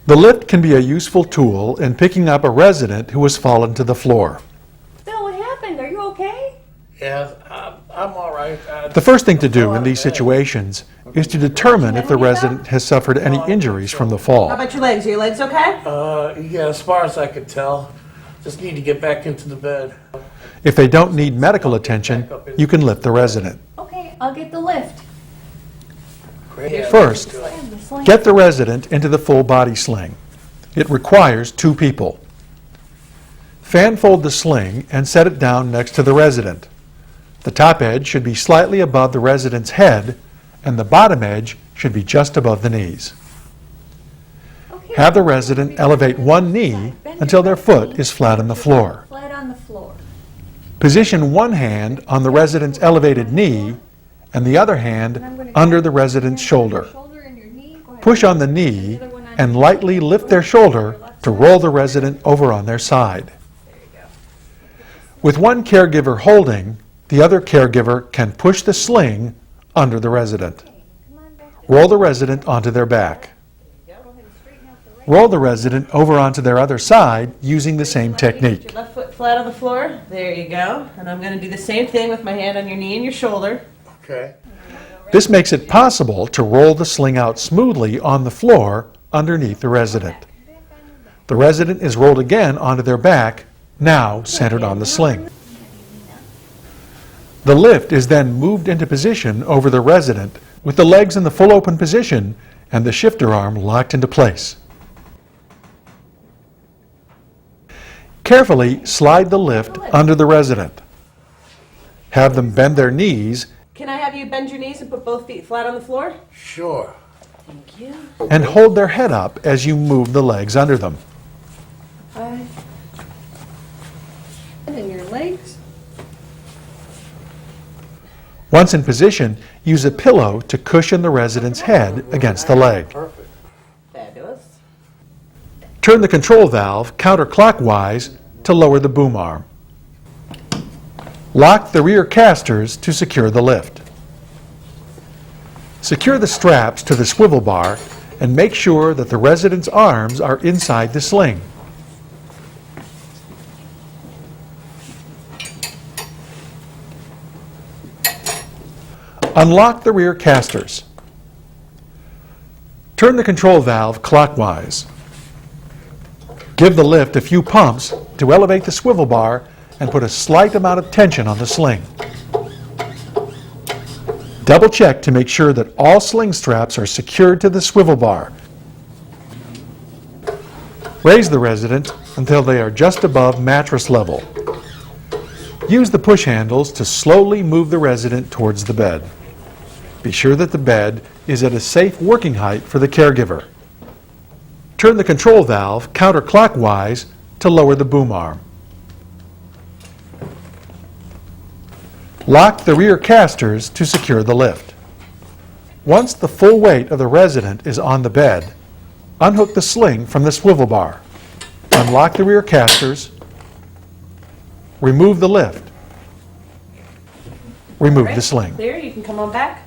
The lift can be a useful tool in picking up a resident who has fallen to the floor. Bill, what happened? Are you okay? Yeah, I'm all right. The first thing to do in these situations is to determine if the resident has suffered any injuries from the How fall. about your legs? Are your legs okay? Yeah, as far as I could tell. Just need to get back into the bed. If they don't need medical attention, you can lift the resident. Okay, I'll get the lift. Great. First, Slam the sling. get the resident into the full body sling. It requires 2 people. Fan fold the sling and set it down next to the resident. The top edge should be slightly above the resident's head, and the bottom edge should be just above the knees. Okay. Have the resident elevate one knee until their foot is flat on the floor. Flat on the floor. Position one hand on the resident's elevated knee and the other hand under the resident's shoulder. Shoulder and your knee. Go ahead. Push on the knee and lightly lift their shoulder to roll the resident over on their side. With one caregiver holding, the other caregiver can push the sling under the resident. Roll the resident onto their back. Roll the resident over onto their other side using the same Put your technique. left foot flat on the floor. There you go. And I'm going to do the same thing with my hand on your knee and your shoulder. Okay. This makes it possible to roll the sling out smoothly on the floor underneath the resident. The resident is rolled again onto their back, now centered on the sling. The lift is then moved into position over the resident with the legs in the full open position and the shifter arm locked into place. Carefully slide the lift under the resident. Have them bend their knees Can I have you bend your knees and put both feet flat on the floor? Sure. Thank you. and hold their head up as you move the legs under them. And your legs. Once in position, use a pillow to cushion the resident's head against the leg. Perfect. Fabulous. Turn the control valve counterclockwise to lower the boom arm. Lock the rear casters to secure the lift. Secure the straps to the swivel bar and make sure that the resident's arms are inside the sling. Unlock the rear casters. Turn the control valve clockwise. Give the lift a few pumps to elevate the swivel bar and put a slight amount of tension on the sling. Double check to make sure that all sling straps are secured to the swivel bar. Raise the resident until they are just above mattress level. Use the push handles to slowly move the resident towards the bed. Be sure that the bed is at a safe working height for the caregiver. Turn the control valve counterclockwise to lower the boom arm. Lock the rear casters to secure the lift. Once the full weight of the resident is on the bed, unhook the sling from the swivel bar. Unlock the rear casters. Remove the lift. Remove the sling. There, you can come on back.